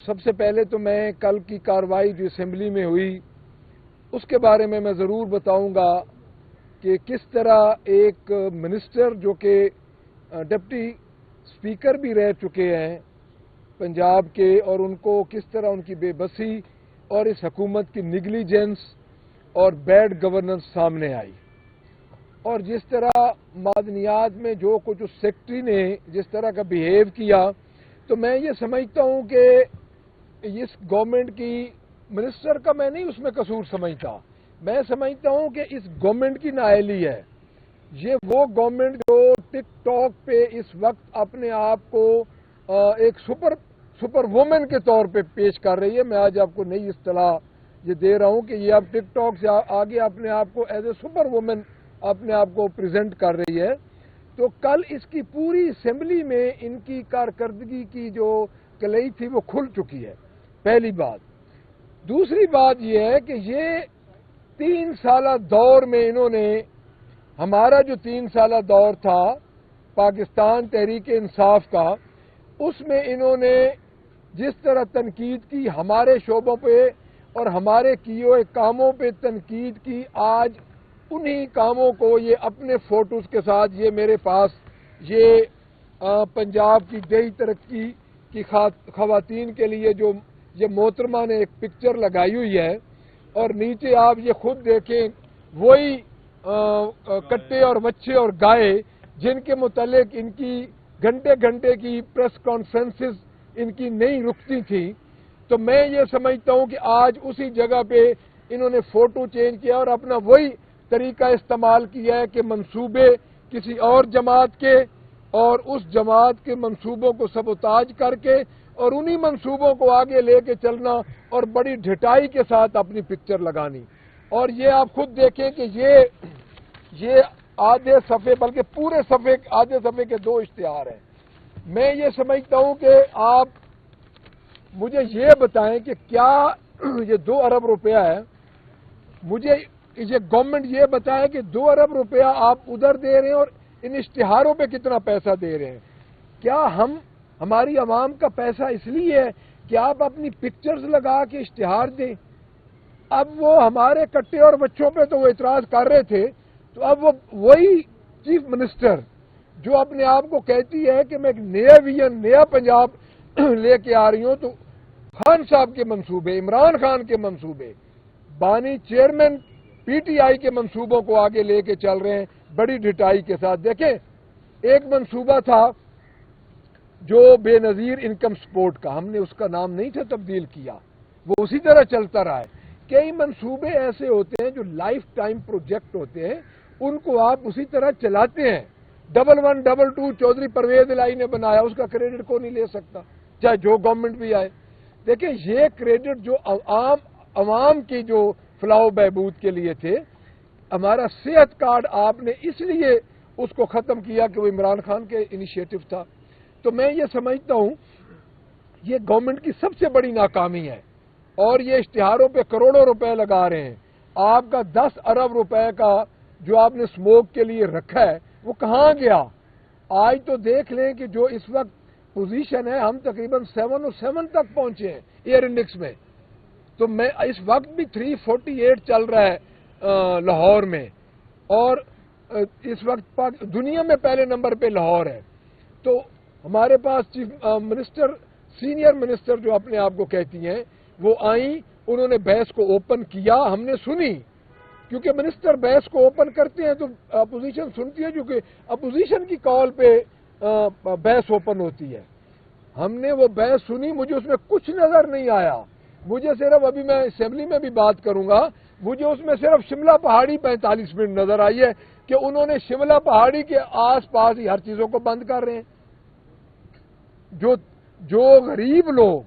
سب سے پہلے تو میں کل کی کارروائی جو اسمبلی میں ہوئی اس کے بارے میں ضرور بتاؤں گا کہ کس طرح ایک منسٹر جو کہ ڈپٹی اسپیکر بھی رہ چکے ہیں پنجاب کے، اور ان کو کس طرح ان کی بے بسی اور اس حکومت کی نیگلیجنس اور بیڈ گورننس سامنے آئی، اور جس طرح معدنیات میں جو کچھ اس سیکٹری نے جس طرح کا بیہیو کیا، تو میں یہ سمجھتا ہوں کہ اس گورنمنٹ کی منسٹر کا میں نہیں اس میں قصور سمجھتا، میں سمجھتا ہوں کہ اس گورنمنٹ کی نااہلی ہے۔ یہ وہ گورنمنٹ جو ٹک ٹاک پہ اس وقت اپنے آپ کو ایک سپر وومن کے طور پہ پیش کر رہی ہے۔ میں آج آپ کو نئی اصطلاح یہ دے رہا ہوں کہ یہ اب ٹک ٹاک سے آگے اپنے آپ کو ایز اے سپر وومن اپنے آپ کو پریزنٹ کر رہی ہے۔ تو کل اس کی پوری اسمبلی میں ان کی کارکردگی کی جو کلئی تھی وہ کھل چکی ہے، پہلی بات۔ دوسری بات یہ ہے کہ یہ 3 سالہ دور میں انہوں نے ہمارا جو 3 سالہ دور تھا پاکستان تحریک انصاف کا، اس میں انہوں نے جس طرح تنقید کی ہمارے شعبوں پہ اور ہمارے کیے ہوئے کاموں پہ تنقید کی، آج انہی کاموں کو یہ اپنے فوٹوز کے ساتھ یہ میرے پاس یہ پنجاب کی دیہی ترقی کی خواتین کے لیے جو یہ محترمہ نے ایک پکچر لگائی ہوئی ہے، اور نیچے آپ یہ خود دیکھیں وہی کٹے اور بچے اور گائے جن کے متعلق ان کی گھنٹے گھنٹے کی پریس کانفرنسز ان کی نہیں رکتی تھیں۔ تو میں یہ سمجھتا ہوں کہ آج اسی جگہ پہ انہوں نے فوٹو چینج کیا اور اپنا وہی طریقہ استعمال کیا ہے کہ منصوبے کسی اور جماعت کے اور اس جماعت کے منصوبوں کو سبوتاج کر کے اور انہی منصوبوں کو آگے لے کے چلنا اور بڑی ڈھٹائی کے ساتھ اپنی پکچر لگانی۔ اور یہ آپ خود دیکھیں کہ یہ آدھے صفحے بلکہ پورے صفحے آدھے صفحے کے 2 اشتہار ہیں۔ میں یہ سمجھتا ہوں کہ آپ مجھے یہ بتائیں کہ کیا یہ 2 ارب روپیہ ہے، مجھے یہ گورنمنٹ یہ بتائے کہ 2 ارب روپیہ آپ ادھر دے رہے ہیں اور ان اشتہاروں پہ کتنا پیسہ دے رہے ہیں۔ کیا ہماری عوام کا پیسہ اس لیے ہے کہ آپ اپنی پکچرز لگا کے اشتہار دیں؟ اب وہ ہمارے کٹے اور بچوں پہ تو وہ اعتراض کر رہے تھے، تو اب وہی چیف منسٹر جو اپنے آپ کو کہتی ہے کہ میں ایک نیا ویژن نیا پنجاب لے کے آ رہی ہوں، تو خان صاحب کے منصوبے، عمران خان کے منصوبے، بانی چیئرمین پی ٹی آئی کے منصوبوں کو آگے لے کے چل رہے ہیں بڑی ڈٹائی کے ساتھ۔ دیکھیں ایک منصوبہ تھا جو بے نظیر انکم سپورٹ کا، ہم نے اس کا نام نہیں تھا تبدیل کیا، وہ اسی طرح چلتا رہا ہے۔ کئی منصوبے ایسے ہوتے ہیں جو لائف ٹائم پروجیکٹ ہوتے ہیں، ان کو آپ اسی طرح چلاتے ہیں۔ 1122 چودھری پرویز الہی نے بنایا، اس کا کریڈٹ کو نہیں لے سکتا چاہے جو گورنمنٹ بھی آئے۔ دیکھیں یہ کریڈٹ جو عوام کی جو فلاح و بہبود کے لیے تھے، ہمارا صحت کارڈ آپ نے اس لیے اس کو ختم کیا کہ وہ عمران خان کے انیشیٹو تھا۔ تو میں یہ سمجھتا ہوں یہ گورنمنٹ کی سب سے بڑی ناکامی ہے، اور یہ اشتہاروں پہ کروڑوں روپے لگا رہے ہیں۔ آپ کا 10 ارب روپے کا جو آپ نے سموک کے لیے رکھا ہے وہ کہاں گیا؟ آج تو دیکھ لیں کہ جو اس وقت پوزیشن ہے، ہم تقریباً 707 تک پہنچے ہیں ایئر انڈیکس میں۔ تو میں اس وقت بھی 348 چل رہا ہے لاہور میں، اور اس وقت دنیا میں پہلے نمبر پہ لاہور ہے۔ تو ہمارے پاس چیف منسٹر سینئر منسٹر جو اپنے آپ کو کہتی ہیں وہ آئیں، انہوں نے بحث کو اوپن کیا، ہم نے سنی، کیونکہ منسٹر بحث کو اوپن کرتے ہیں تو اپوزیشن سنتی ہے، کیونکہ اپوزیشن کی کال پہ بحث اوپن ہوتی ہے۔ ہم نے وہ بحث سنی، مجھے اس میں کچھ نظر نہیں آیا، مجھے صرف ابھی میں اسمبلی میں بھی بات کروں گا، مجھے اس میں صرف شملہ پہاڑی 45 منٹ نظر آئی ہے کہ انہوں نے شملہ پہاڑی کے آس پاس ہی ہر چیزوں کو بند کر رہے ہیں۔ جو غریب لوگ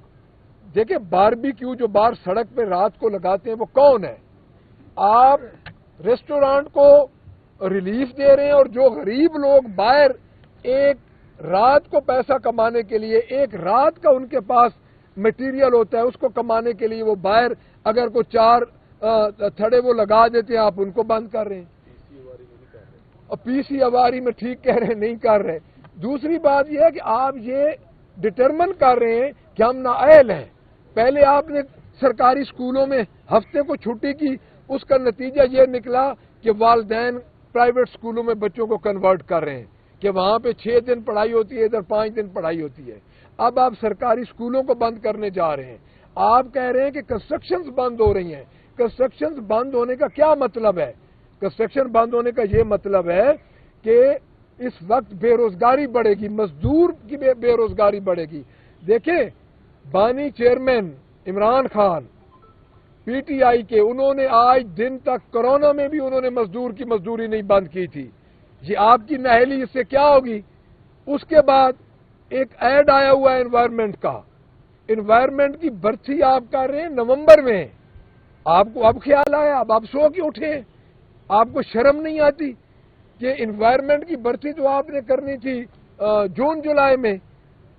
دیکھیں باربیکیو جو باہر سڑک پہ رات کو لگاتے ہیں وہ کون ہے؟ آپ ریسٹورانٹ کو ریلیف دے رہے ہیں، اور جو غریب لوگ باہر ایک رات کو پیسہ کمانے کے لیے، ایک رات کا ان کے پاس مٹیریل ہوتا ہے، اس کو کمانے کے لیے وہ باہر اگر کوئی 4 تھڑے وہ لگا دیتے ہیں، آپ ان کو بند کر رہے ہیں۔ اور پی سی اواری میں ٹھیک کہہ رہے ہیں، نہیں کر رہے۔ دوسری بات یہ ہے کہ آپ یہ ڈٹرمن کر رہے ہیں کہ ہم نااہل ہیں، پہلے آپ نے سرکاری اسکولوں میں ہفتے کو چھٹی کی، اس کا نتیجہ یہ نکلا کہ والدین پرائیویٹ اسکولوں میں بچوں کو کنورٹ کر رہے ہیں کہ وہاں پہ 6 دن پڑھائی ہوتی ہے، ادھر 5 دن پڑھائی ہوتی ہے۔ اب آپ سرکاری اسکولوں کو بند کرنے جا رہے ہیں۔ آپ کہہ رہے ہیں کہ کنسٹرکشنز بند ہو رہی ہیں۔ کنسٹرکشنز بند ہونے کا کیا مطلب ہے؟ کنسٹرکشن بند ہونے کا یہ مطلب ہے کہ اس وقت بے روزگاری بڑھے گی، مزدور کی بے روزگاری بڑھے گی۔ دیکھیں، بانی chairman Imran Khan P T I کے، انہوں نے آج دن تک کورونا میں بھی انہوں نے مزدور کی مزدوری نہیں بند کی تھی۔ یہ آپ کی نااہلی اس سے کیا ہوگی؟ اس کے بعد ایک ایڈ آیا ہوا ہے انوائرمنٹ کا، انوائرمنٹ کی برسی آپ کر رہے ہیں نومبر میں۔ آپ کو اب خیال آیا؟ اب آپ سو کے اٹھے؟ آپ کو شرم نہیں آتی کہ انوائرمنٹ کی برسی تو آپ نے کرنی تھی جون جولائی میں،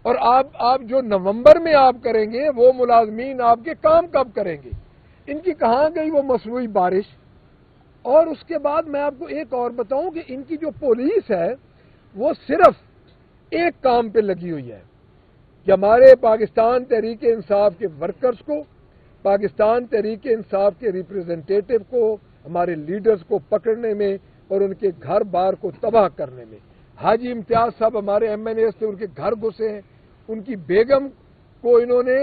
اور آپ جو نومبر میں آپ کریں گے وہ ملازمین آپ کے کام کب کریں گے؟ ان کی کہاں گئی وہ مصنوعی بارش؟ اور اس کے بعد میں آپ کو ایک اور بتاؤں کہ ان کی جو پولیس ہے وہ صرف ایک کام پہ لگی ہوئی ہے کہ ہمارے پاکستان تحریک انصاف کے ورکرز کو، پاکستان تحریک انصاف کے ریپریزنٹیٹو کو، ہمارے لیڈرز کو پکڑنے میں اور ان کے گھر بار کو تباہ کرنے میں۔ حاجی امتیاز صاحب ہمارے ایم این اے تھے، ان کے گھر گھسے ہیں، ان کی بیگم کو انہوں نے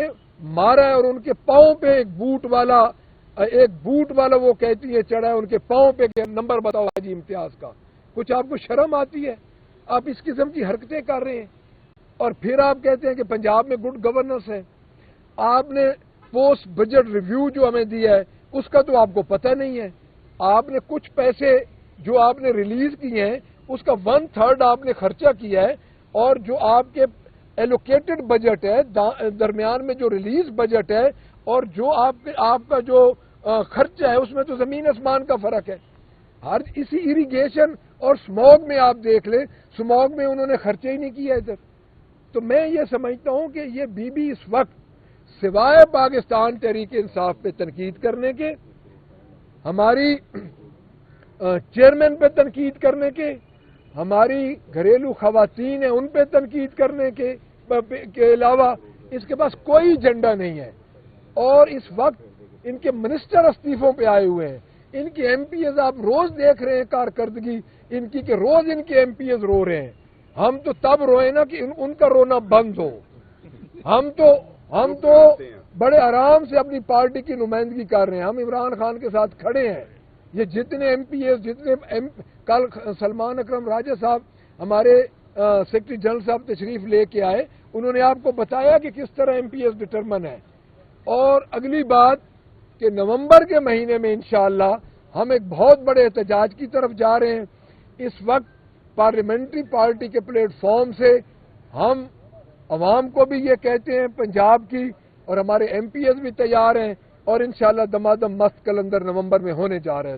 مارا ہے اور ان کے پاؤں پہ ایک بوٹ والا وہ کہتی ہے چڑھا ہے ان کے پاؤں پہ کہ نمبر بتاؤ حاجی امتیاز کا۔ کچھ آپ کو شرم آتی ہے؟ آپ اس قسم کی حرکتیں کر رہے ہیں، اور پھر آپ کہتے ہیں کہ پنجاب میں گڈ گورننس ہے۔ آپ نے پوسٹ بجٹ ریویو جو ہمیں دیا ہے اس کا تو آپ کو پتہ نہیں ہے۔ آپ نے کچھ پیسے جو آپ نے ریلیز کیے ہیں اس کا 1/3 آپ نے خرچہ کیا ہے، اور جو آپ کے ایلوکیٹڈ بجٹ ہے، درمیان میں جو ریلیز بجٹ ہے اور جو آپ کا جو خرچہ ہے اس میں تو زمین آسمان کا فرق ہے۔ ہر اسی اریگیشن اور سموگ میں آپ دیکھ لیں، سموگ میں انہوں نے خرچہ ہی نہیں کیا ادھر۔ تو میں یہ سمجھتا ہوں کہ یہ بی بی اس وقت سوائے پاکستان تحریک انصاف پہ تنقید کرنے کے، ہماری چیئرمین پہ تنقید کرنے کے، ہماری گھریلو خواتین ہیں ان پہ تنقید کرنے کے علاوہ اس کے پاس کوئی ایجنڈا نہیں ہے۔ اور اس وقت ان کے منسٹر استعفوں پہ آئے ہوئے ہیں، ان کے ایم پی ایز آپ روز دیکھ رہے ہیں کارکردگی ان کی کہ روز ان کے ایم پی ایز رو رہے ہیں۔ ہم تو تب روئے نا کہ ان کا رونا بند ہو۔ ہم تو بڑے آرام سے اپنی پارٹی کی نمائندگی کر رہے ہیں، ہم عمران خان کے ساتھ کھڑے ہیں۔ یہ جتنے ایم پی ایز کل سلمان اکرم راجہ صاحب ہمارے سیکرٹری جنرل صاحب تشریف لے کے آئے، انہوں نے آپ کو بتایا کہ کس طرح ایم پی ایز ڈٹرمن ہے۔ اور اگلی بات کہ نومبر کے مہینے میں انشاءاللہ ہم ایک بہت بڑے احتجاج کی طرف جا رہے ہیں۔ اس وقت پارلیمنٹری پارٹی کے پلیٹ فارم سے ہم عوام کو بھی یہ کہتے ہیں پنجاب کی، اور ہمارے ایم پی ایز بھی تیار ہیں، اور انشاءاللہ دمادم مست کلندر نومبر میں ہونے جا رہے ہیں۔